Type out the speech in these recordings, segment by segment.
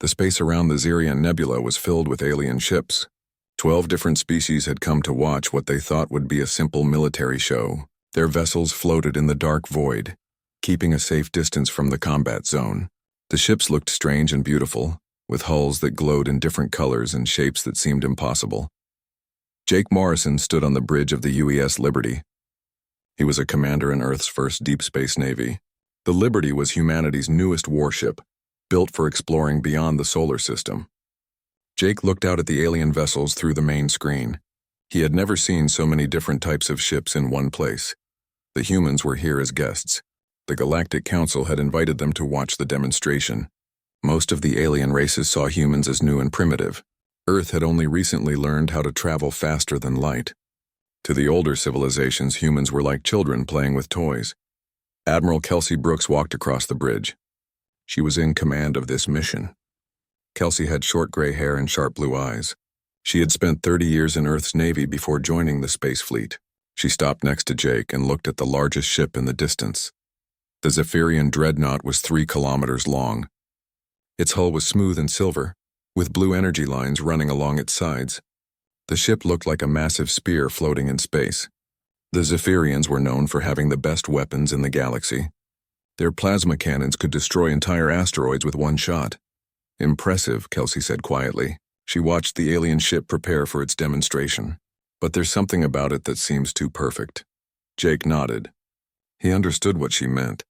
The space around the Zirian Nebula was filled with alien ships. 12 different species had come to watch what they thought would be a simple military show. Their vessels floated in the dark void, keeping a safe distance from the combat zone. The ships looked strange and beautiful, with hulls that glowed in different colors and shapes that seemed impossible. Jake Morrison stood on the bridge of the UES Liberty. He was a commander in Earth's first deep space navy. The Liberty was humanity's newest warship, built for exploring beyond the solar system. Jake looked out at the alien vessels through the main screen. He had never seen so many different types of ships in one place. The humans were here as guests. The Galactic Council had invited them to watch the demonstration. Most of the alien races saw humans as new and primitive. Earth had only recently learned how to travel faster than light. To the older civilizations, humans were like children playing with toys. Admiral Kelsey Brooks walked across the bridge. She was in command of this mission. Kelsey had short gray hair and sharp blue eyes. She had spent 30 years in Earth's Navy before joining the space fleet. She stopped next to Jake and looked at the largest ship in the distance. The Zephyrian dreadnought was 3 kilometers long. Its hull was smooth and silver, with blue energy lines running along its sides. The ship looked like a massive spear floating in space. The Zephyrians were known for having the best weapons in the galaxy. Their plasma cannons could destroy entire asteroids with one shot. Impressive, Kelsey said quietly. She watched the alien ship prepare for its demonstration. But there's something about it that seems too perfect. Jake nodded. He understood what she meant.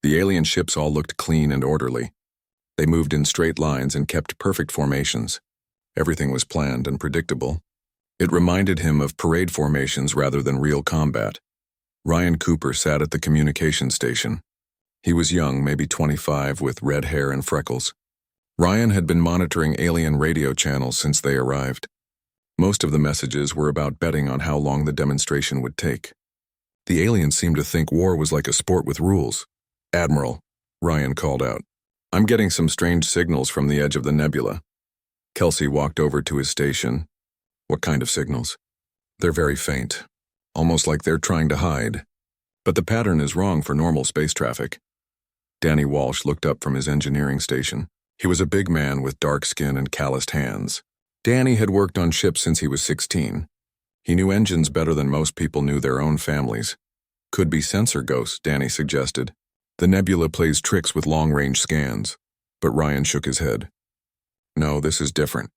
The alien ships all looked clean and orderly. They moved in straight lines and kept perfect formations. Everything was planned and predictable. It reminded him of parade formations rather than real combat. Ryan Cooper sat at the communication station. He was young, maybe 25, with red hair and freckles. Ryan had been monitoring alien radio channels since they arrived. Most of the messages were about betting on how long the demonstration would take. The aliens seemed to think war was like a sport with rules. "Admiral," Ryan called out. "I'm getting some strange signals from the edge of the nebula." Kelsey walked over to his station. "What kind of signals?" "They're very faint, almost like they're trying to hide. But the pattern is wrong for normal space traffic." Danny Walsh looked up from his engineering station. He was a big man with dark skin and calloused hands. Danny had worked on ships since he was 16. He knew engines better than most people knew their own families. "Could be sensor ghosts," Danny suggested. "The nebula plays tricks with long-range scans." But Ryan shook his head. "No, this is different.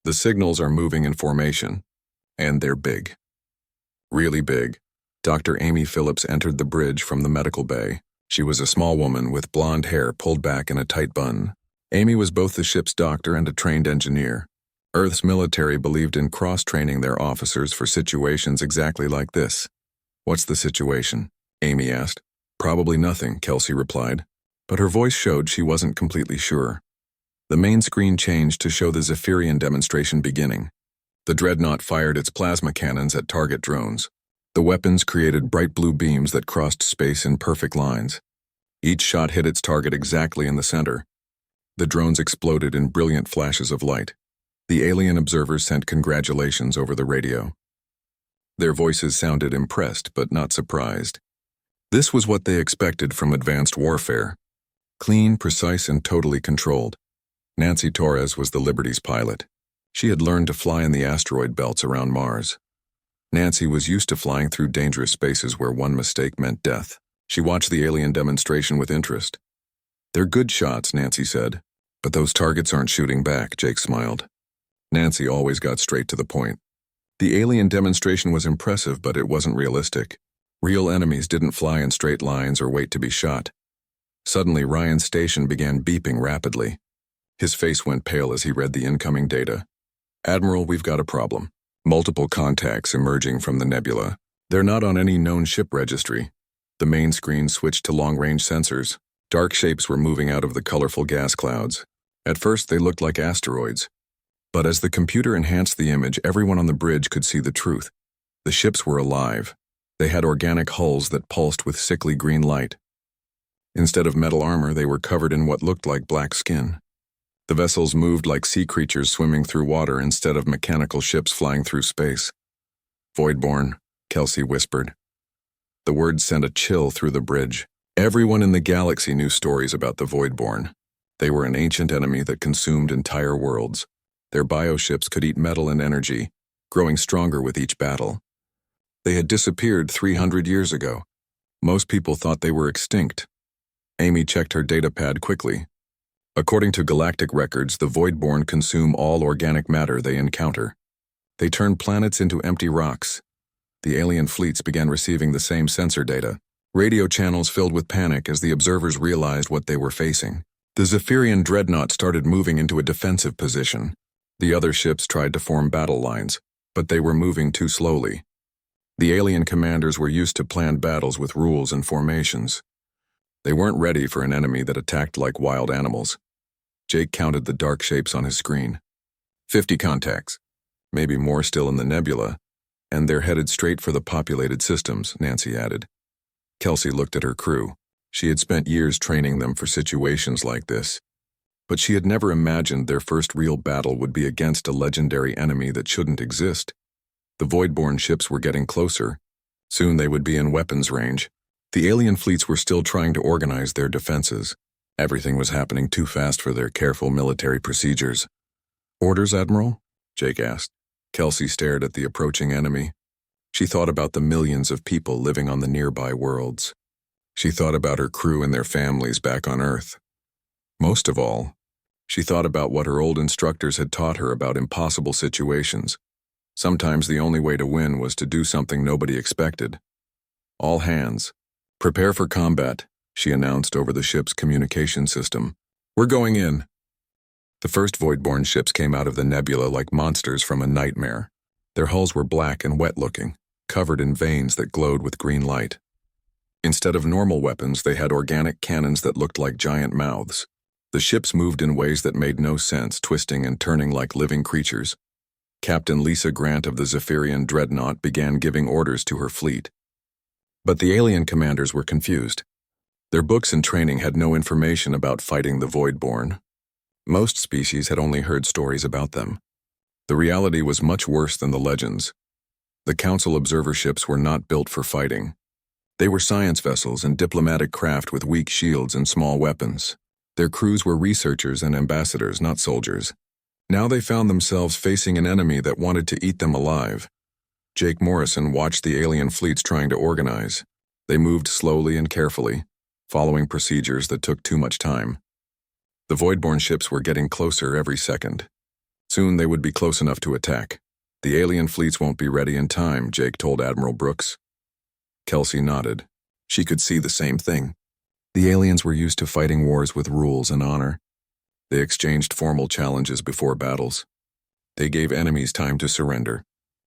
The signals are moving in formation, and they're big. Really big." Dr. Amy Phillips entered the bridge from the medical bay. She was a small woman with blonde hair pulled back in a tight bun. Amy was both the ship's doctor and a trained engineer. Earth's military believed in cross-training their officers for situations exactly like this. "What's the situation?" Amy asked. "Probably nothing," Kelsey replied. But her voice showed she wasn't completely sure. The main screen changed to show the Zephyrian demonstration beginning. The dreadnought fired its plasma cannons at target drones. The weapons created bright blue beams that crossed space in perfect lines. Each shot hit its target exactly in the center. The drones exploded in brilliant flashes of light. The alien observers sent congratulations over the radio. Their voices sounded impressed but not surprised. This was what they expected from advanced warfare. Clean, precise, and totally controlled. Nancy Torres was the Liberty's pilot. She had learned to fly in the asteroid belts around Mars. Nancy was used to flying through dangerous spaces where one mistake meant death. She watched the alien demonstration with interest. "They're good shots," Nancy said. "But those targets aren't shooting back," Jake smiled. Nancy always got straight to the point. The alien demonstration was impressive, but it wasn't realistic. Real enemies didn't fly in straight lines or wait to be shot. Suddenly, Ryan's station began beeping rapidly. His face went pale as he read the incoming data. "Admiral, we've got a problem. Multiple contacts emerging from the nebula. They're not on any known ship registry." The main screen switched to long-range sensors. Dark shapes were moving out of the colorful gas clouds. At first, they looked like asteroids. But as the computer enhanced the image, everyone on the bridge could see the truth. The ships were alive. They had organic hulls that pulsed with sickly green light. Instead of metal armor, they were covered in what looked like black skin. The vessels moved like sea creatures swimming through water instead of mechanical ships flying through space. "Voidborn," Kelsey whispered. The words sent a chill through the bridge. Everyone in the galaxy knew stories about the Voidborn. They were an ancient enemy that consumed entire worlds. Their bioships could eat metal and energy, growing stronger with each battle. They had disappeared 300 years ago. Most people thought they were extinct. Amy checked her datapad quickly. According to galactic records, the Voidborn consume all organic matter they encounter. They turn planets into empty rocks. The alien fleets began receiving the same sensor data. Radio channels filled with panic as the observers realized what they were facing. The Zephyrian dreadnought started moving into a defensive position. The other ships tried to form battle lines, but they were moving too slowly. The alien commanders were used to planned battles with rules and formations. They weren't ready for an enemy that attacked like wild animals. Jake counted the dark shapes on his screen. 50 contacts, maybe more still in the nebula, and they're headed straight for the populated systems, Nancy added. Kelsey looked at her crew. She had spent years training them for situations like this, but she had never imagined their first real battle would be against a legendary enemy that shouldn't exist. The Voidborn ships were getting closer. Soon they would be in weapons range. The alien fleets were still trying to organize their defenses. Everything was happening too fast for their careful military procedures. "Orders, Admiral?" Jake asked. Kelsey stared at the approaching enemy. She thought about the millions of people living on the nearby worlds. She thought about her crew and their families back on Earth. Most of all, she thought about what her old instructors had taught her about impossible situations. Sometimes the only way to win was to do something nobody expected. "All hands, prepare for combat," she announced over the ship's communication system. "We're going in." The first Voidborn ships came out of the nebula like monsters from a nightmare. Their hulls were black and wet-looking, covered in veins that glowed with green light. Instead of normal weapons, they had organic cannons that looked like giant mouths. The ships moved in ways that made no sense, twisting and turning like living creatures. Captain Lisa Grant of the Zephyrian dreadnought began giving orders to her fleet. But the alien commanders were confused. Their books and training had no information about fighting the Voidborn. Most species had only heard stories about them. The reality was much worse than the legends. The Council observer ships were not built for fighting. They were science vessels and diplomatic craft with weak shields and small weapons. Their crews were researchers and ambassadors, not soldiers. Now they found themselves facing an enemy that wanted to eat them alive. Jake Morrison watched the alien fleets trying to organize. They moved slowly and carefully, following procedures that took too much time. The Voidborn ships were getting closer every second. Soon they would be close enough to attack. "The alien fleets won't be ready in time," Jake told Admiral Brooks. Kelsey nodded. She could see the same thing. The aliens were used to fighting wars with rules and honor. They exchanged formal challenges before battles. They gave enemies time to surrender.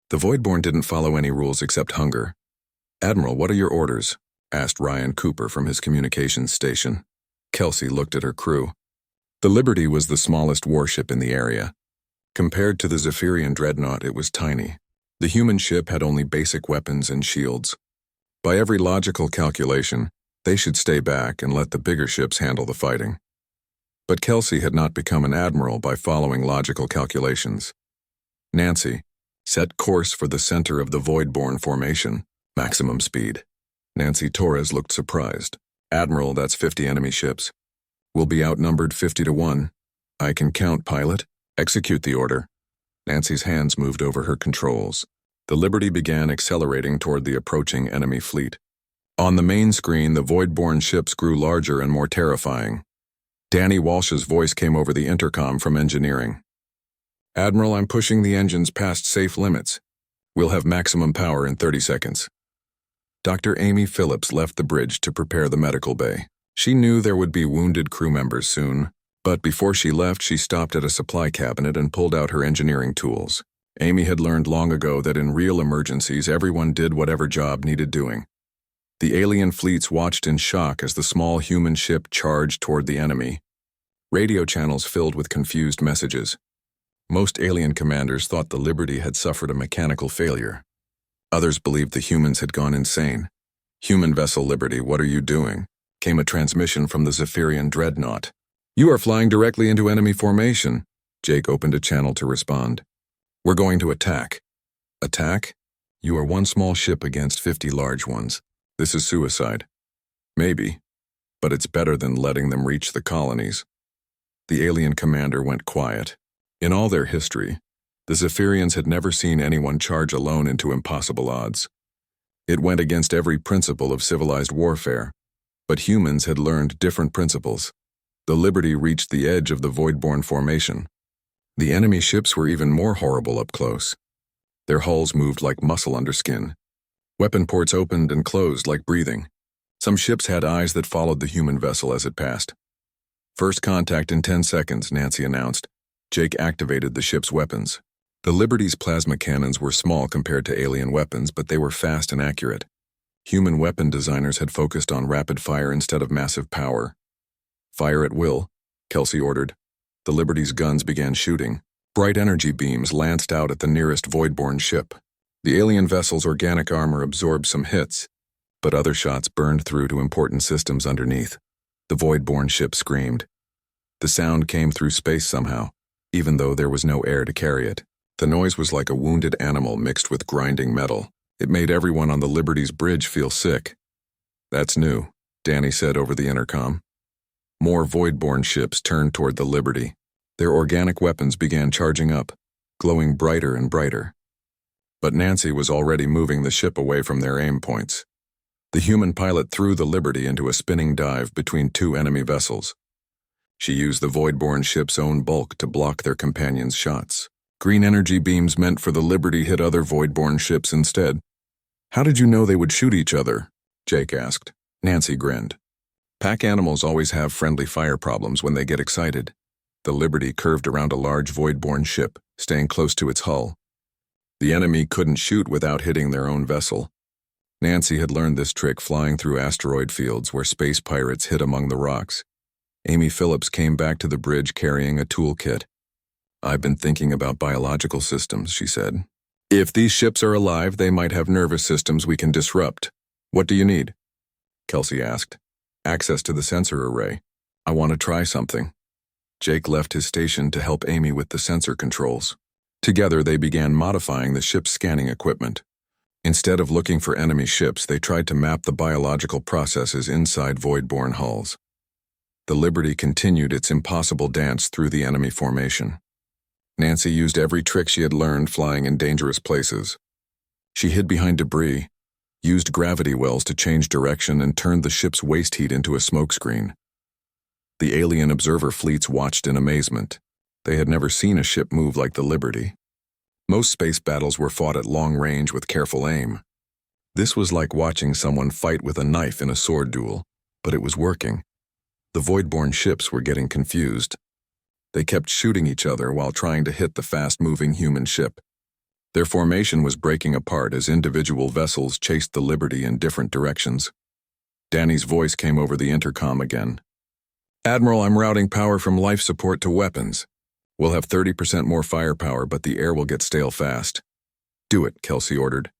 The Voidborn didn't follow any rules except hunger. "Admiral, what are your orders?" asked Ryan Cooper from his communications station. Kelsey looked at her crew. The Liberty was the smallest warship in the area. Compared to the Zephyrian dreadnought, it was tiny. The human ship had only basic weapons and shields. By every logical calculation, they should stay back and let the bigger ships handle the fighting. But Kelsey had not become an admiral by following logical calculations. "Nancy, set course for the center of the Voidborn formation, maximum speed." Nancy Torres looked surprised. "Admiral, that's 50 enemy ships. We'll be outnumbered 50 to 1. I can count, pilot. Execute the order." Nancy's hands moved over her controls. The Liberty began accelerating toward the approaching enemy fleet. On the main screen, the Voidborn ships grew larger and more terrifying. Danny Walsh's voice came over the intercom from engineering. "Admiral, I'm pushing the engines past safe limits. We'll have maximum power in 30 seconds. Dr. Amy Phillips left the bridge to prepare the medical bay. She knew there would be wounded crew members soon, but before she left, she stopped at a supply cabinet and pulled out her engineering tools. Amy had learned long ago that in real emergencies, everyone did whatever job needed doing. The alien fleets watched in shock as the small human ship charged toward the enemy. Radio channels filled with confused messages. Most alien commanders thought the Liberty had suffered a mechanical failure. Others believed the humans had gone insane. "Human vessel Liberty, what are you doing?" came a transmission from the Zephyrian dreadnought. "You are flying directly into enemy formation." Jake opened a channel to respond. "We're going to attack." "Attack? You are one small ship against 50 large ones. This is suicide." "Maybe, but it's better than letting them reach the colonies." The alien commander went quiet. In all their history, the Zephyrians had never seen anyone charge alone into impossible odds. It went against every principle of civilized warfare, but humans had learned different principles. The Liberty reached the edge of the Voidborn formation. The enemy ships were even more horrible up close. Their hulls moved like muscle under skin. Weapon ports opened and closed like breathing. Some ships had eyes that followed the human vessel as it passed. First contact in 10 seconds, Nancy announced. Jake activated the ship's weapons. The Liberty's plasma cannons were small compared to alien weapons, but they were fast and accurate. Human weapon designers had focused on rapid fire instead of massive power. Fire at will, Kelsey ordered. The Liberty's guns began shooting. Bright energy beams lanced out at the nearest Voidborn ship. The alien vessel's organic armor absorbed some hits, but other shots burned through to important systems underneath. The Voidborn ship screamed. The sound came through space somehow, even though there was no air to carry it. The noise was like a wounded animal mixed with grinding metal. It made everyone on the Liberty's bridge feel sick. "That's new," Danny said over the intercom. More Voidborn ships turned toward the Liberty. Their organic weapons began charging up, glowing brighter and brighter. But Nancy was already moving the ship away from their aim points. The human pilot threw the Liberty into a spinning dive between two enemy vessels. She used the Voidborn ship's own bulk to block their companions' shots. Green energy beams meant for the Liberty hit other Voidborn ships instead. "How did you know they would shoot each other?" Jake asked. Nancy grinned. "Pack animals always have friendly fire problems when they get excited." The Liberty curved around a large Voidborn ship, staying close to its hull. The enemy couldn't shoot without hitting their own vessel. Nancy had learned this trick flying through asteroid fields where space pirates hid among the rocks. Amy Phillips came back to the bridge carrying a toolkit. "I've been thinking about biological systems," she said. "If these ships are alive, they might have nervous systems we can disrupt. What do you need?" Kelsey asked. "Access to the sensor array. I want to try something." Jake left his station to help Amy with the sensor controls. Together, they began modifying the ship's scanning equipment. Instead of looking for enemy ships, they tried to map the biological processes inside Voidborn hulls. The Liberty continued its impossible dance through the enemy formation. Nancy used every trick she had learned flying in dangerous places. She hid behind debris, used gravity wells to change direction, and turned the ship's waste heat into a smokescreen. The alien observer fleets watched in amazement. They had never seen a ship move like the Liberty. Most space battles were fought at long range with careful aim. This was like watching someone fight with a knife in a sword duel, but it was working. The Voidborn ships were getting confused. They kept shooting each other while trying to hit the fast-moving human ship. Their formation was breaking apart as individual vessels chased the Liberty in different directions. Danny's voice came over the intercom again. "Admiral, I'm routing power from life support to weapons. We'll have 30% more firepower, but the air will get stale fast." "Do it," Kelsey ordered.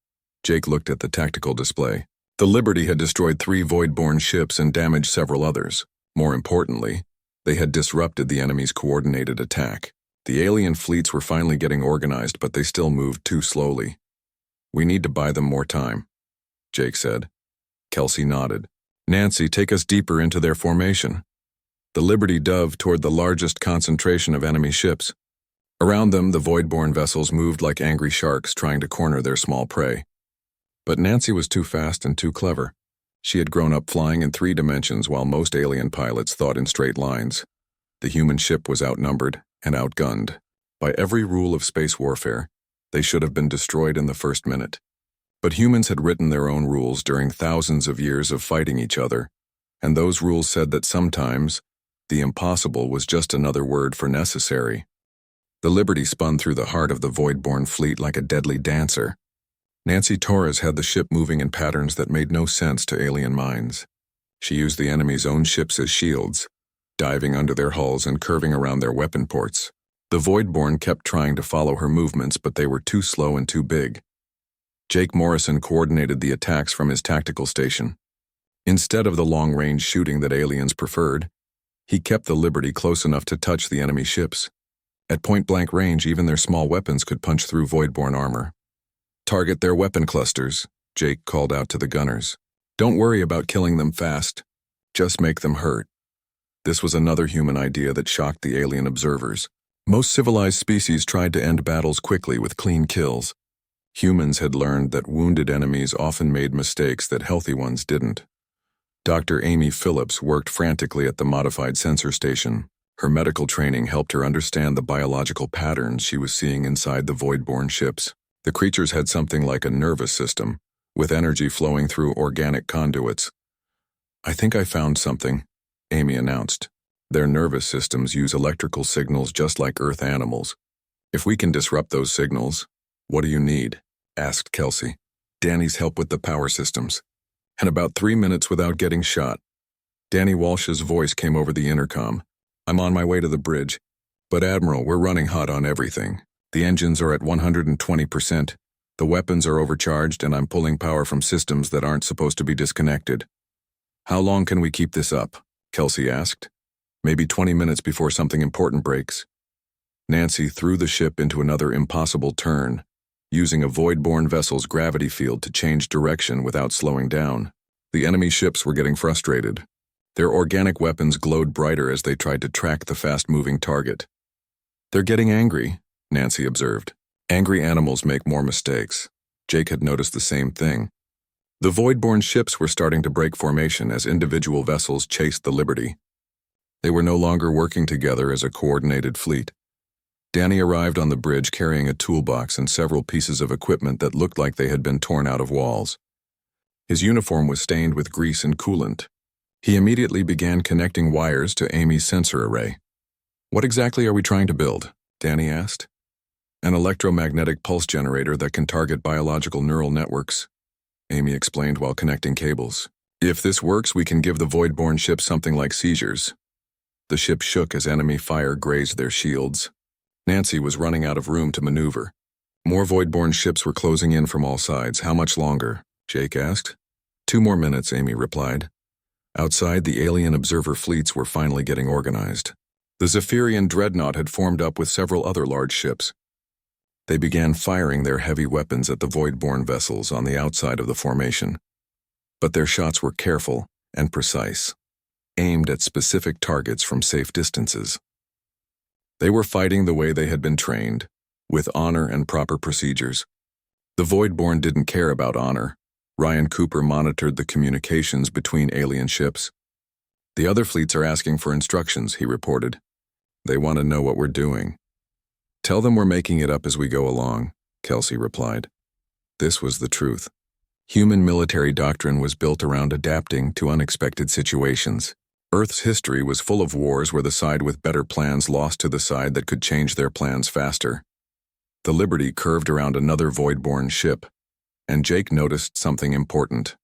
Jake looked at the tactical display. The Liberty had destroyed 3 Voidborn ships and damaged several others. More importantly, they had disrupted the enemy's coordinated attack. The alien fleets were finally getting organized, but they still moved too slowly. "We need to buy them more time," Jake said. Kelsey nodded. "Nancy, take us deeper into their formation." The Liberty dove toward the largest concentration of enemy ships. Around them, the Voidborn vessels moved like angry sharks trying to corner their small prey. But Nancy was too fast and too clever. She had grown up flying in 3 dimensions while most alien pilots thought in straight lines. The human ship was outnumbered and outgunned. By every rule of space warfare, they should have been destroyed in the first minute. But humans had written their own rules during thousands of years of fighting each other, and those rules said that sometimes the impossible was just another word for necessary. The Liberty spun through the heart of the Voidborn fleet like a deadly dancer. Nancy Torres had the ship moving in patterns that made no sense to alien minds. She used the enemy's own ships as shields, diving under their hulls and curving around their weapon ports. The Voidborn kept trying to follow her movements, but they were too slow and too big. Jake Morrison coordinated the attacks from his tactical station. Instead of the long-range shooting that aliens preferred, he kept the Liberty close enough to touch the enemy ships. At point-blank range, even their small weapons could punch through Voidborn armor. "Target their weapon clusters," Jake called out to the gunners. "Don't worry about killing them fast. Just make them hurt." This was another human idea that shocked the alien observers. Most civilized species tried to end battles quickly with clean kills. Humans had learned that wounded enemies often made mistakes that healthy ones didn't. Dr. Amy Phillips worked frantically at the modified sensor station. Her medical training helped her understand the biological patterns she was seeing inside the void-born ships. The creatures had something like a nervous system, with energy flowing through organic conduits. "I think I found something," Amy announced. "Their nervous systems use electrical signals just like Earth animals. If we can disrupt those signals, what do you need?" asked Kelsey. "Danny's help with the power systems." And about 3 minutes without getting shot, Danny Walsh's voice came over the intercom. "I'm on my way to the bridge. But Admiral, we're running hot on everything. The engines are at 120%. The weapons are overcharged and I'm pulling power from systems that aren't supposed to be disconnected." "How long can we keep this up?" Kelsey asked. "Maybe 20 minutes before something important breaks." Nancy threw the ship into another impossible turn, using a void-born vessel's gravity field to change direction without slowing down. The enemy ships were getting frustrated. Their organic weapons glowed brighter as they tried to track the fast-moving target. "They're getting angry," Nancy observed. "Angry animals make more mistakes." Jake had noticed the same thing. The void-born ships were starting to break formation as individual vessels chased the Liberty. They were no longer working together as a coordinated fleet. Danny arrived on the bridge carrying a toolbox and several pieces of equipment that looked like they had been torn out of walls. His uniform was stained with grease and coolant. He immediately began connecting wires to Amy's sensor array. "What exactly are we trying to build?" Danny asked. "An electromagnetic pulse generator that can target biological neural networks," Amy explained while connecting cables. "If this works, we can give the void-born ships something like seizures." The ship shook as enemy fire grazed their shields. Nancy was running out of room to maneuver. More void-born ships were closing in from all sides. "How much longer?" Jake asked. 2 more minutes, Amy replied. Outside, the alien observer fleets were finally getting organized. The Zephyrian dreadnought had formed up with several other large ships. They began firing their heavy weapons at the void-born vessels on the outside of the formation. But their shots were careful and precise, aimed at specific targets from safe distances. They were fighting the way they had been trained, with honor and proper procedures. The Voidborn didn't care about honor. Ryan Cooper monitored the communications between alien ships. "The other fleets are asking for instructions," he reported. "They want to know what we're doing." "Tell them we're making it up as we go along," Kelsey replied. This was the truth. Human military doctrine was built around adapting to unexpected situations. Earth's history was full of wars where the side with better plans lost to the side that could change their plans faster. The Liberty curved around another Voidborn ship, and Jake noticed something important.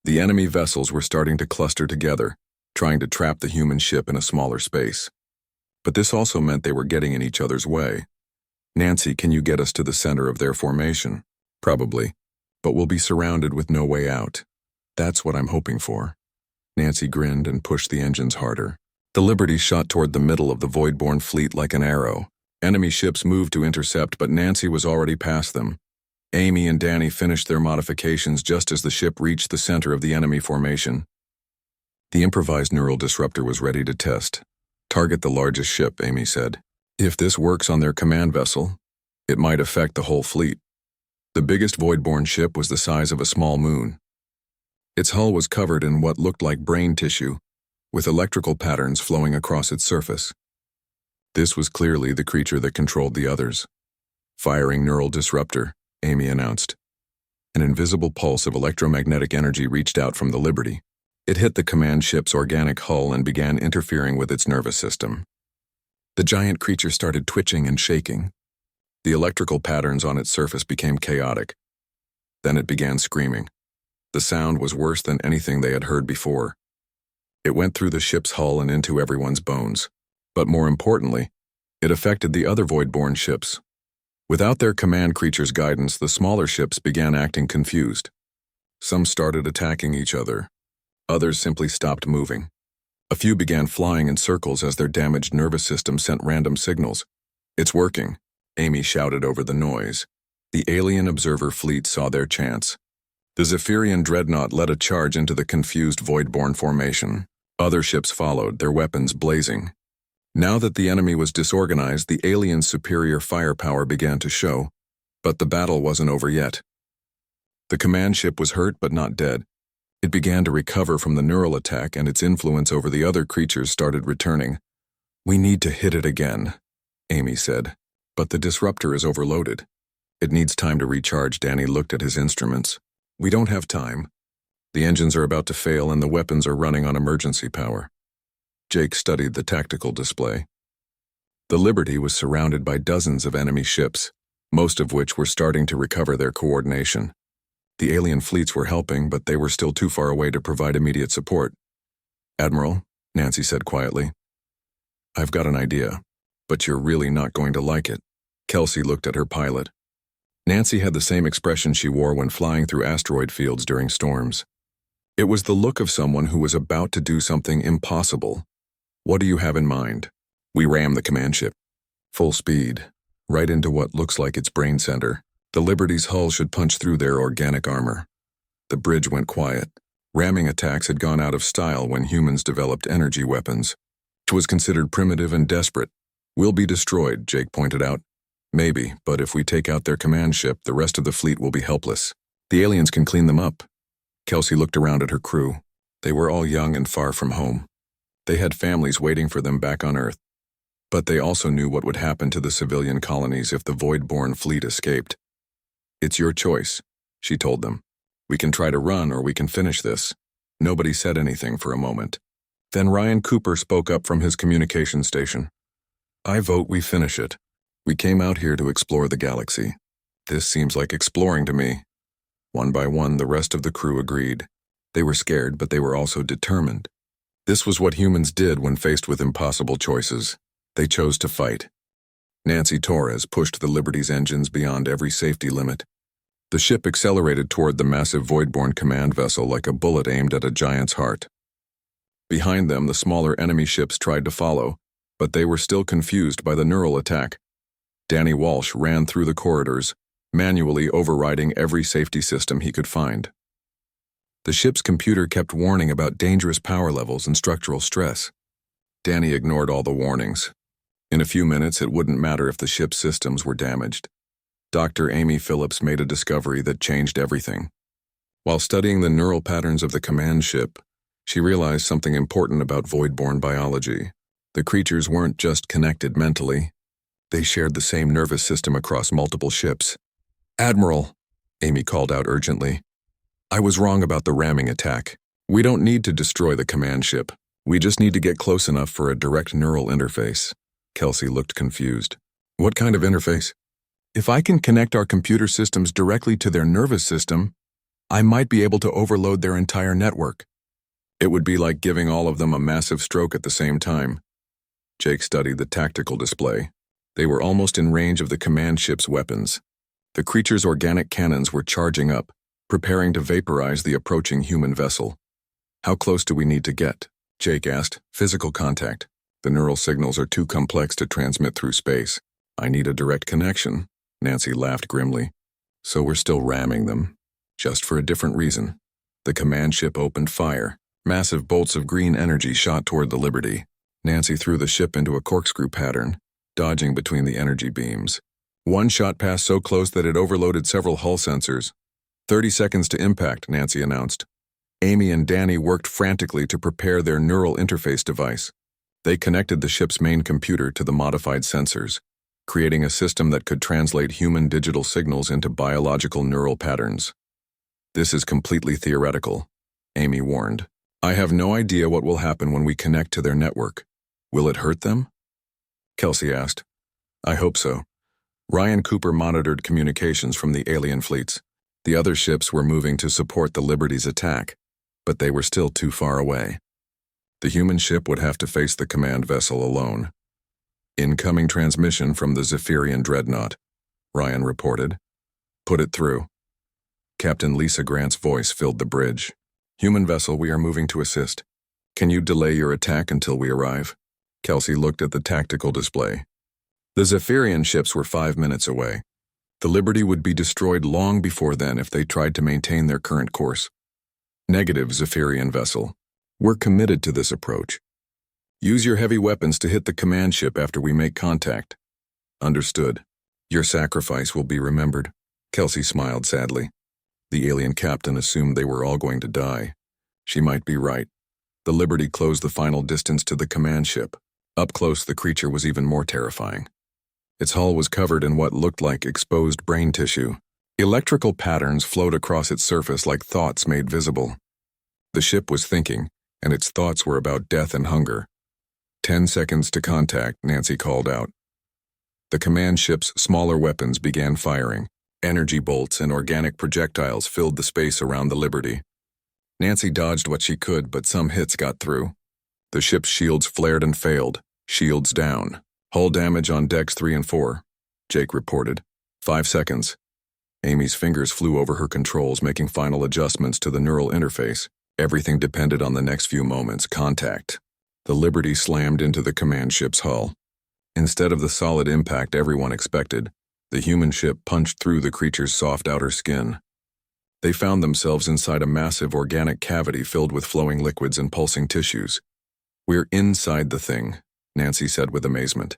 The enemy vessels were starting to cluster together, trying to trap the human ship in a smaller space. But this also meant they were getting in each other's way. "Nancy, can you get us to the center of their formation?" "Probably, but we'll be surrounded with no way out." "That's what I'm hoping for." Nancy grinned and pushed the engines harder. The Liberty shot toward the middle of the Voidborn fleet like an arrow. Enemy ships moved to intercept, but Nancy was already past them. Amy and Danny finished their modifications just as the ship reached the center of the enemy formation. The improvised neural disruptor was ready to test. "Target the largest ship," Amy said. "If this works on their command vessel, it might affect the whole fleet." The biggest Voidborn ship was the size of a small moon. Its hull was covered in what looked like brain tissue, with electrical patterns flowing across its surface. This was clearly the creature that controlled the others. "Firing neural disruptor," Amy announced. An invisible pulse of electromagnetic energy reached out from the Liberty. It hit the command ship's organic hull and began interfering with its nervous system. The giant creature started twitching and shaking. The electrical patterns on its surface became chaotic. Then it began screaming. The sound was worse than anything they had heard before. It went through the ship's hull and into everyone's bones. But more importantly, it affected the other Voidborn ships. Without their command creature's guidance, the smaller ships began acting confused. Some started attacking each other. Others simply stopped moving. A few began flying in circles as their damaged nervous system sent random signals. "It's working," Amy shouted over the noise. The alien observer fleet saw their chance. The Zephyrian dreadnought led a charge into the confused Voidborn formation. Other ships followed, their weapons blazing. Now that the enemy was disorganized, the aliens' superior firepower began to show, but the battle wasn't over yet. The command ship was hurt but not dead. It began to recover from the neural attack, and its influence over the other creatures started returning. "We need to hit it again," Amy said. "But the disruptor is overloaded. It needs time to recharge." Danny looked at his instruments. "We don't have time. The engines are about to fail and the weapons are running on emergency power." Jake studied the tactical display. The Liberty was surrounded by dozens of enemy ships, most of which were starting to recover their coordination. The alien fleets were helping, but they were still too far away to provide immediate support. "Admiral," Nancy said quietly, "I've got an idea, but you're really not going to like it." Kelsey looked at her pilot. Nancy had the same expression she wore when flying through asteroid fields during storms. It was the look of someone who was about to do something impossible. "What do you have in mind?" "We ram the command ship. Full speed, right into what looks like its brain center. The Liberty's hull should punch through their organic armor." The bridge went quiet. Ramming attacks had gone out of style when humans developed energy weapons. It was considered primitive and desperate. "We'll be destroyed," Jake pointed out. "Maybe, but if we take out their command ship, the rest of the fleet will be helpless. The aliens can clean them up." Kelsey looked around at her crew. They were all young and far from home. They had families waiting for them back on Earth. But they also knew what would happen to the civilian colonies if the Void-born fleet escaped. "It's your choice," she told them. "We can try to run or we can finish this." Nobody said anything for a moment. Then Ryan Cooper spoke up from his communication station. "I vote we finish it. We came out here to explore the galaxy. This seems like exploring to me." One by one, the rest of the crew agreed. They were scared, but they were also determined. This was what humans did when faced with impossible choices. They chose to fight. Nancy Torres pushed the Liberty's engines beyond every safety limit. The ship accelerated toward the massive Void-born command vessel like a bullet aimed at a giant's heart. Behind them, the smaller enemy ships tried to follow, but they were still confused by the neural attack. Danny Walsh ran through the corridors, manually overriding every safety system he could find. The ship's computer kept warning about dangerous power levels and structural stress. Danny ignored all the warnings. In a few minutes, it wouldn't matter if the ship's systems were damaged. Dr. Amy Phillips made a discovery that changed everything. While studying the neural patterns of the command ship, she realized something important about Void-born biology. The creatures weren't just connected mentally. They shared the same nervous system across multiple ships. "Admiral," Amy called out urgently, "I was wrong about the ramming attack. We don't need to destroy the command ship. We just need to get close enough for a direct neural interface." Kelsey looked confused. "What kind of interface?" "If I can connect our computer systems directly to their nervous system, I might be able to overload their entire network." "It would be like giving all of them a massive stroke at the same time." Jake studied the tactical display. They were almost in range of the command ship's weapons. The creature's organic cannons were charging up, preparing to vaporize the approaching human vessel. "How close do we need to get?" Jake asked. "Physical contact. The neural signals are too complex to transmit through space." "I need a direct connection," Nancy laughed grimly. "So we're still ramming them, just for a different reason." The command ship opened fire. Massive bolts of green energy shot toward the Liberty. Nancy threw the ship into a corkscrew pattern, dodging between the energy beams. One shot passed so close that it overloaded several hull sensors. 30 seconds to impact, Nancy announced. Amy and Danny worked frantically to prepare their neural interface device. They connected the ship's main computer to the modified sensors, creating a system that could translate human digital signals into biological neural patterns. "This is completely theoretical," Amy warned. "I have no idea what will happen when we connect to their network. Will it hurt them?" Kelsey asked. "I hope so." Ryan Cooper monitored communications from the alien fleets. The other ships were moving to support the Liberty's attack, but they were still too far away. The human ship would have to face the command vessel alone. "Incoming transmission from the Zephyrian dreadnought," Ryan reported. "Put it through." Captain Lisa Grant's voice filled the bridge. "Human vessel, we are moving to assist. Can you delay your attack until we arrive?" Kelsey looked at the tactical display. The Zephyrian ships were 5 minutes away. The Liberty would be destroyed long before then if they tried to maintain their current course. "Negative, Zephyrian vessel. We're committed to this approach. Use your heavy weapons to hit the command ship after we make contact. Understood. Your sacrifice will be remembered. Kelsey smiled sadly. The alien captain assumed they were all going to die. She might be right. The Liberty closed the final distance to the command ship. Up close, the creature was even more terrifying. Its hull was covered in what looked like exposed brain tissue. Electrical patterns flowed across its surface like thoughts made visible. The ship was thinking, and its thoughts were about death and hunger. 10 seconds to contact, Nancy called out. The command ship's smaller weapons began firing. Energy bolts and organic projectiles filled the space around the Liberty. Nancy dodged what she could, but some hits got through. The ship's shields flared and failed. Shields down. Hull damage on decks 3 and 4. Jake reported. 5 seconds. Amy's fingers flew over her controls, making final adjustments to the neural interface. Everything depended on the next few moments. Contact. The Liberty slammed into the command ship's hull. Instead of the solid impact everyone expected, the human ship punched through the creature's soft outer skin. They found themselves inside a massive organic cavity filled with flowing liquids and pulsing tissues. "We're inside the thing," Nancy said with amazement.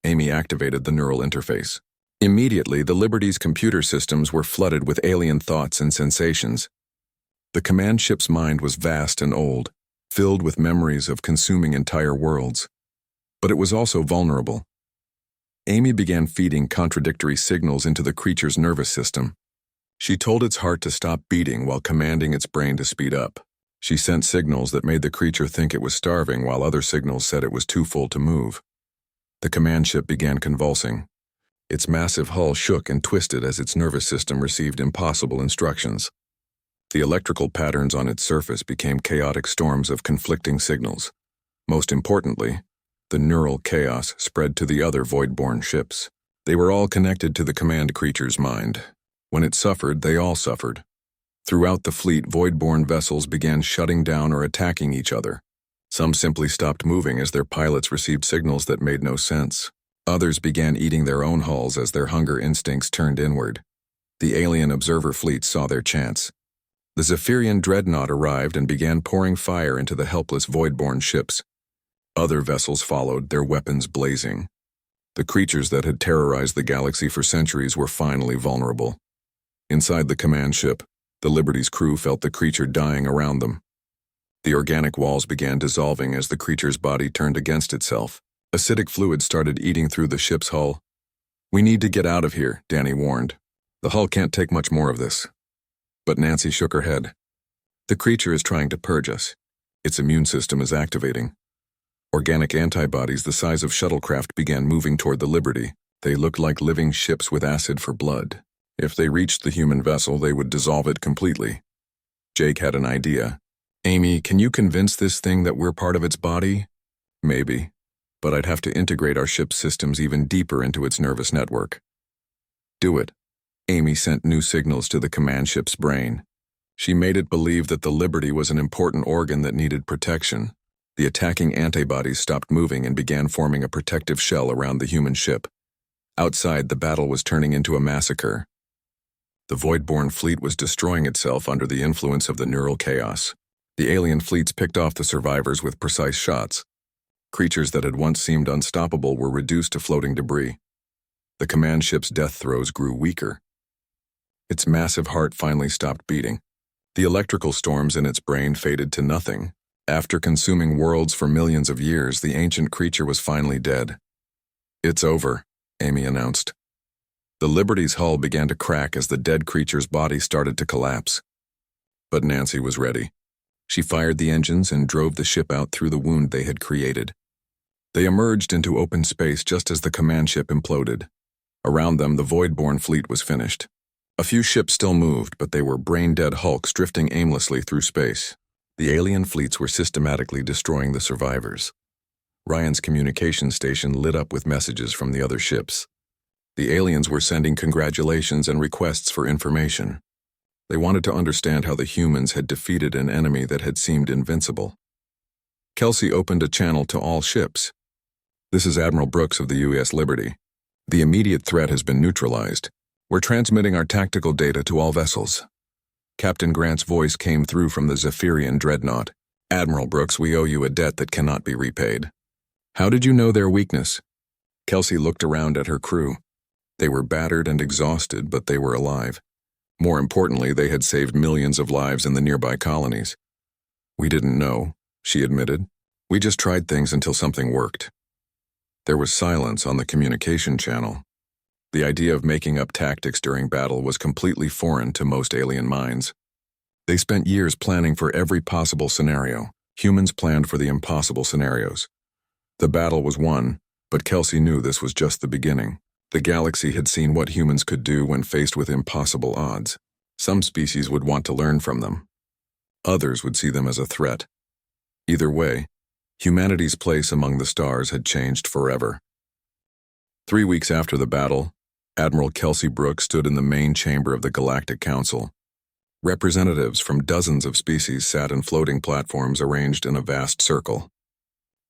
Amy activated the neural interface. Immediately, the Liberty's computer systems were flooded with alien thoughts and sensations. The command ship's mind was vast and old, filled with memories of consuming entire worlds. But it was also vulnerable. Amy began feeding contradictory signals into the creature's nervous system. She told its heart to stop beating while commanding its brain to speed up. She sent signals that made the creature think it was starving, while other signals said it was too full to move. The command ship began convulsing. Its massive hull shook and twisted as its nervous system received impossible instructions. The electrical patterns on its surface became chaotic storms of conflicting signals. Most importantly, the neural chaos spread to the other void-born ships. They were all connected to the command creature's mind. When it suffered, they all suffered. Throughout the fleet, void-born vessels began shutting down or attacking each other. Some simply stopped moving as their pilots received signals that made no sense. Others began eating their own hulls as their hunger instincts turned inward. The alien observer fleet saw their chance. The Zephyrian dreadnought arrived and began pouring fire into the helpless void-born ships. Other vessels followed, their weapons blazing. The creatures that had terrorized the galaxy for centuries were finally vulnerable. Inside the command ship, the Liberty's crew felt the creature dying around them. The organic walls began dissolving as the creature's body turned against itself. Acidic fluid started eating through the ship's hull. "We need to get out of here," Danny warned. "The hull can't take much more of this." But Nancy shook her head. "The creature is trying to purge us. Its immune system is activating." Organic antibodies the size of shuttlecraft began moving toward the Liberty. They looked like living ships with acid for blood. If they reached the human vessel, they would dissolve it completely. Jake had an idea. "Amy, can you convince this thing that we're part of its body?" "Maybe, but I'd have to integrate our ship's systems even deeper into its nervous network." "Do it." Amy sent new signals to the command ship's brain. She made it believe that the Liberty was an important organ that needed protection. The attacking antibodies stopped moving and began forming a protective shell around the human ship. Outside, the battle was turning into a massacre. The void-born fleet was destroying itself under the influence of the neural chaos. The alien fleets picked off the survivors with precise shots. Creatures that had once seemed unstoppable were reduced to floating debris. The command ship's death throes grew weaker. Its massive heart finally stopped beating. The electrical storms in its brain faded to nothing. After consuming worlds for millions of years, the ancient creature was finally dead. "It's over," Amy announced. The Liberty's hull began to crack as the dead creature's body started to collapse. But Nancy was ready. She fired the engines and drove the ship out through the wound they had created. They emerged into open space just as the command ship imploded. Around them, the void-born fleet was finished. A few ships still moved, but they were brain-dead hulks drifting aimlessly through space. The alien fleets were systematically destroying the survivors. Ryan's communication station lit up with messages from the other ships. The aliens were sending congratulations and requests for information. They wanted to understand how the humans had defeated an enemy that had seemed invincible. Kelsey opened a channel to all ships. "This is Admiral Brooks of the U.S. Liberty. The immediate threat has been neutralized. We're transmitting our tactical data to all vessels." Captain Grant's voice came through from the Zephyrian dreadnought. Admiral Brooks, we owe you a debt that cannot be repaid. How did you know their weakness? Kelsey looked around at her crew. They were battered and exhausted, but they were alive. More importantly, they had saved millions of lives in the nearby colonies. We didn't know, she admitted. We just tried things until something worked. There was silence on the communication channel. The idea of making up tactics during battle was completely foreign to most alien minds. They spent years planning for every possible scenario. Humans planned for the impossible scenarios. The battle was won, but Kelsey knew this was just the beginning. The galaxy had seen what humans could do when faced with impossible odds. Some species would want to learn from them. Others would see them as a threat. Either way, humanity's place among the stars had changed forever. 3 weeks after the battle, Admiral Kelsey Brooks stood in the main chamber of the Galactic Council. Representatives from dozens of species sat in floating platforms arranged in a vast circle.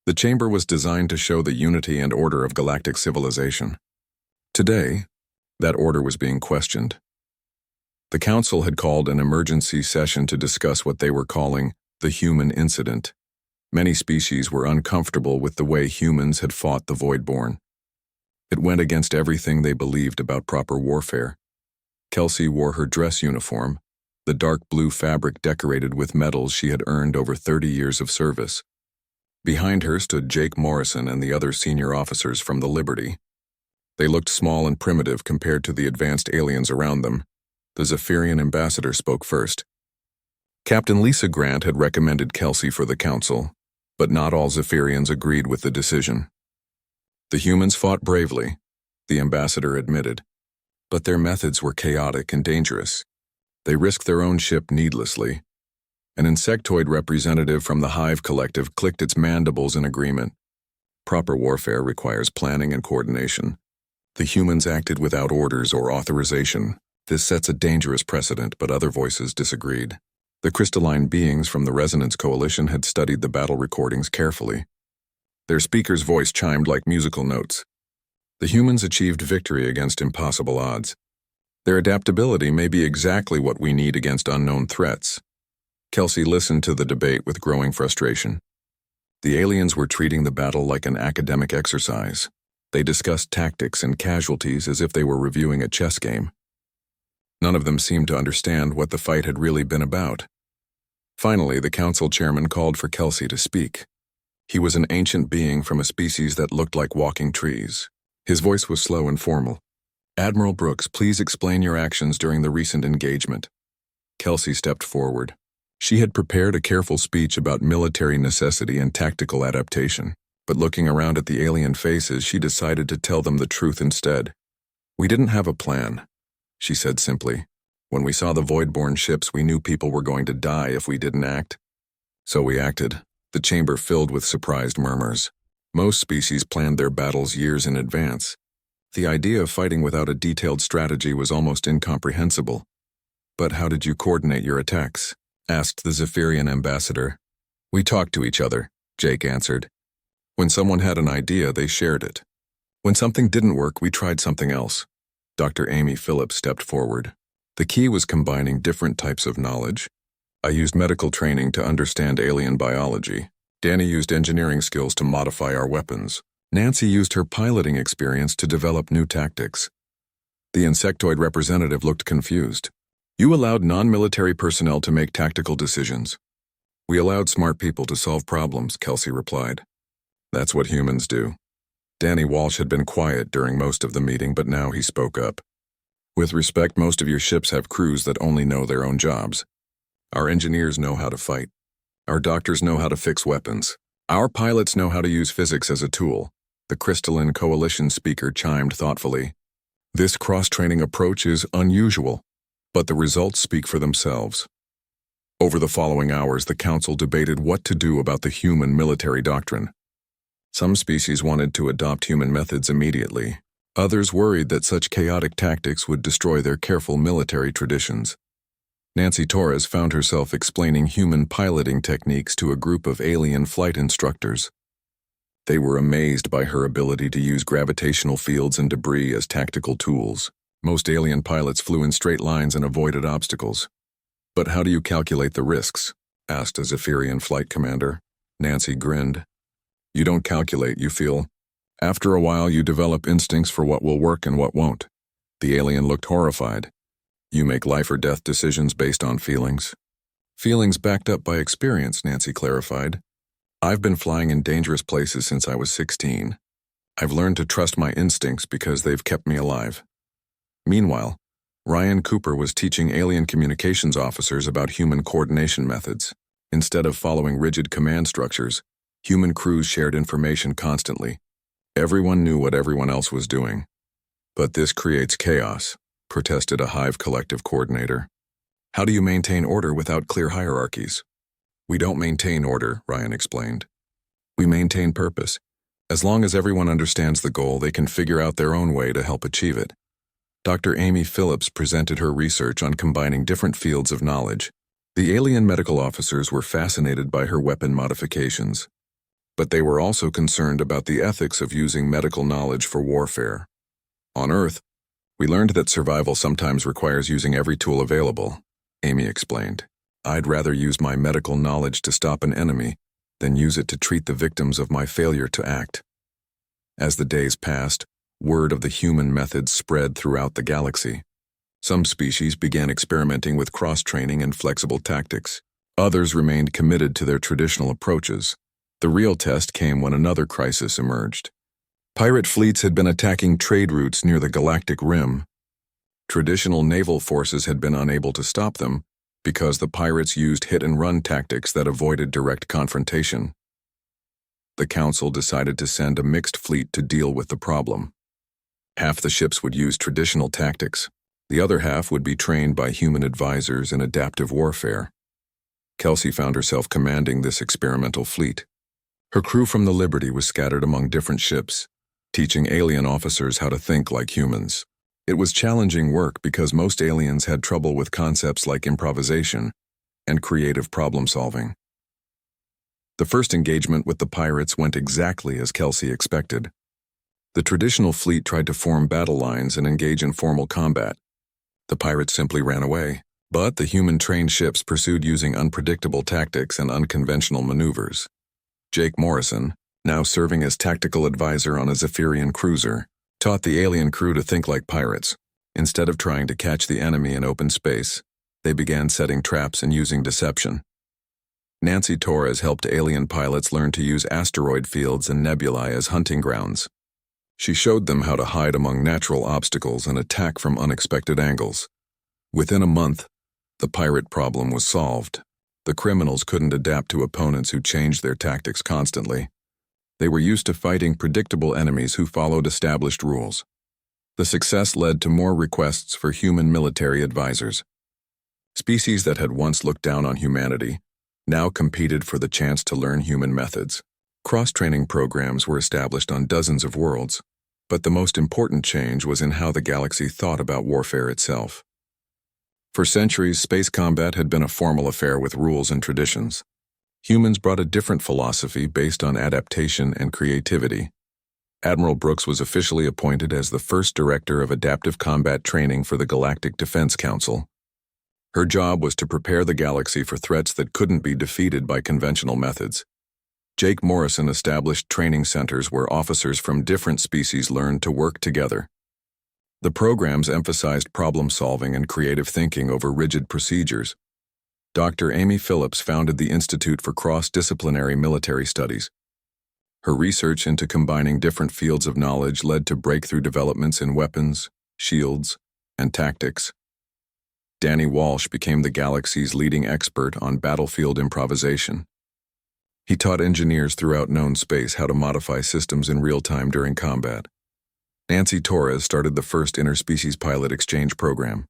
The chamber was designed to show the unity and order of galactic civilization. Today, that order was being questioned. The council had called an emergency session to discuss what they were calling the human incident. Many species were uncomfortable with the way humans had fought the Voidborn. It went against everything they believed about proper warfare. Kelsey wore her dress uniform, the dark blue fabric decorated with medals she had earned over 30 years of service. Behind her stood Jake Morrison and the other senior officers from the Liberty. They looked small and primitive compared to the advanced aliens around them. The Zephyrian ambassador spoke first. Captain Lisa Grant had recommended Kelsey for the council, but not all Zephyrians agreed with the decision. The humans fought bravely, the ambassador admitted, but their methods were chaotic and dangerous. They risked their own ship needlessly. An insectoid representative from the Hive Collective clicked its mandibles in agreement. Proper warfare requires planning and coordination. The humans acted without orders or authorization. This sets a dangerous precedent, but other voices disagreed. The crystalline beings from the Resonance Coalition had studied the battle recordings carefully. Their speaker's voice chimed like musical notes. The humans achieved victory against impossible odds. Their adaptability may be exactly what we need against unknown threats. Kelsey listened to the debate with growing frustration. The aliens were treating the battle like an academic exercise. They discussed tactics and casualties as if they were reviewing a chess game. None of them seemed to understand what the fight had really been about. Finally, the council chairman called for Kelsey to speak. He was an ancient being from a species that looked like walking trees. His voice was slow and formal. Admiral Brooks, please explain your actions during the recent engagement. Kelsey stepped forward. She had prepared a careful speech about military necessity and tactical adaptation, but looking around at the alien faces, she decided to tell them the truth instead. We didn't have a plan, she said simply. When we saw the Voidborn ships, we knew people were going to die if we didn't act. So we acted, the chamber filled with surprised murmurs. Most species planned their battles years in advance. The idea of fighting without a detailed strategy was almost incomprehensible. But how did you coordinate your attacks? Asked the Zephyrian ambassador. We talked to each other, Jake answered. When someone had an idea, they shared it. When something didn't work, we tried something else. Dr. Amy Phillips stepped forward. The key was combining different types of knowledge. I used medical training to understand alien biology. Danny used engineering skills to modify our weapons. Nancy used her piloting experience to develop new tactics. The insectoid representative looked confused. You allowed non-military personnel to make tactical decisions. We allowed smart people to solve problems, Kelsey replied. That's what humans do. Danny Walsh had been quiet during most of the meeting, but now he spoke up. With respect, most of your ships have crews that only know their own jobs. Our engineers know how to fight. Our doctors know how to fix weapons. Our pilots know how to use physics as a tool. The Crystalline Coalition speaker chimed thoughtfully. This cross-training approach is unusual, but the results speak for themselves. Over the following hours, the council debated what to do about the human military doctrine. Some species wanted to adopt human methods immediately. Others worried that such chaotic tactics would destroy their careful military traditions. Nancy Torres found herself explaining human piloting techniques to a group of alien flight instructors. They were amazed by her ability to use gravitational fields and debris as tactical tools. Most alien pilots flew in straight lines and avoided obstacles. But how do you calculate the risks? asked a Zephyrian flight commander. Nancy grinned. You don't calculate, you feel. After a while, you develop instincts for what will work and what won't. The alien looked horrified. You make life or death decisions based on feelings. Feelings backed up by experience, Nancy clarified. I've been flying in dangerous places since I was 16. I've learned to trust my instincts because they've kept me alive. Meanwhile, Ryan Cooper was teaching alien communications officers about human coordination methods. Instead of following rigid command structures, human crews shared information constantly. Everyone knew what everyone else was doing. But this creates chaos, protested a Hive collective coordinator. How do you maintain order without clear hierarchies? We don't maintain order, Ryan explained. We maintain purpose. As long as everyone understands the goal, they can figure out their own way to help achieve it. Dr. Amy Phillips presented her research on combining different fields of knowledge. The alien medical officers were fascinated by her weapon modifications, but they were also concerned about the ethics of using medical knowledge for warfare. On Earth, we learned that survival sometimes requires using every tool available, Amy explained. I'd rather use my medical knowledge to stop an enemy than use it to treat the victims of my failure to act. As the days passed, word of the human methods spread throughout the galaxy. Some species began experimenting with cross-training and flexible tactics. Others remained committed to their traditional approaches. The real test came when another crisis emerged. Pirate fleets had been attacking trade routes near the Galactic Rim. Traditional naval forces had been unable to stop them because the pirates used hit-and-run tactics that avoided direct confrontation. The Council decided to send a mixed fleet to deal with the problem. Half the ships would use traditional tactics. The other half would be trained by human advisors in adaptive warfare. Kelsey found herself commanding this experimental fleet. Her crew from the Liberty was scattered among different ships, teaching alien officers how to think like humans. It was challenging work because most aliens had trouble with concepts like improvisation and creative problem-solving. The first engagement with the pirates went exactly as Kelsey expected. The traditional fleet tried to form battle lines and engage in formal combat. The pirates simply ran away, but the human-trained ships pursued using unpredictable tactics and unconventional maneuvers. Jake Morrison, now serving as tactical advisor on a Zephyrian cruiser, taught the alien crew to think like pirates. Instead of trying to catch the enemy in open space, they began setting traps and using deception. Nancy Torres helped alien pilots learn to use asteroid fields and nebulae as hunting grounds. She showed them how to hide among natural obstacles and attack from unexpected angles. Within a month, the pirate problem was solved. The criminals couldn't adapt to opponents who changed their tactics constantly. They were used to fighting predictable enemies who followed established rules. The success led to more requests for human military advisors. Species that had once looked down on humanity now competed for the chance to learn human methods. Cross-training programs were established on dozens of worlds, but the most important change was in how the galaxy thought about warfare itself. For centuries, space combat had been a formal affair with rules and traditions. Humans brought a different philosophy based on adaptation and creativity. Admiral Brooks was officially appointed as the first director of adaptive combat training for the Galactic Defense Council. Her job was to prepare the galaxy for threats that couldn't be defeated by conventional methods. Jake Morrison established training centers where officers from different species learned to work together. The programs emphasized problem-solving and creative thinking over rigid procedures. Dr. Amy Phillips founded the Institute for Cross-Disciplinary Military Studies. Her research into combining different fields of knowledge led to breakthrough developments in weapons, shields, and tactics. Danny Walsh became the galaxy's leading expert on battlefield improvisation. He taught engineers throughout known space how to modify systems in real time during combat. Nancy Torres started the first interspecies pilot exchange program.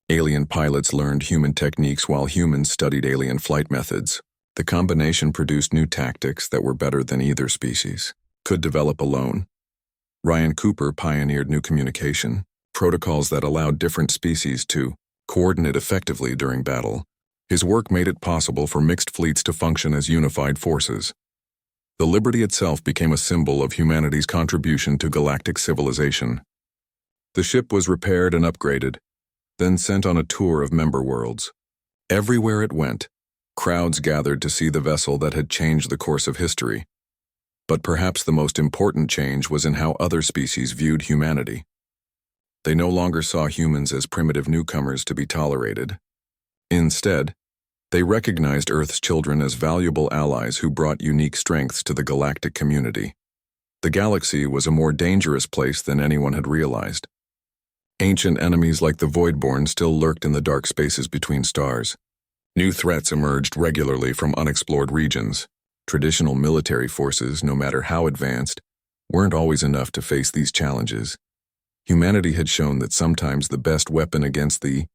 Alien pilots learned human techniques while humans studied alien flight methods. The combination produced new tactics that were better than either species could develop alone. Ryan Cooper pioneered new communication, protocols that allowed different species to coordinate effectively during battle. His work made it possible for mixed fleets to function as unified forces. The Liberty itself became a symbol of humanity's contribution to galactic civilization. The ship was repaired and upgraded, then sent on a tour of member worlds. Everywhere it went, Crowds gathered to see the vessel that had changed the course of history. But perhaps the most important change was in how other species viewed humanity. They no longer saw humans as primitive newcomers to be tolerated. Instead, they recognized Earth's children as valuable allies who brought unique strengths to the galactic community. The galaxy was a more dangerous place than anyone had realized. Ancient enemies like the Voidborn still lurked in the dark spaces between stars. New threats emerged regularly from unexplored regions. Traditional military forces, no matter how advanced, weren't always enough to face these challenges. Humanity had shown that sometimes the best weapon against the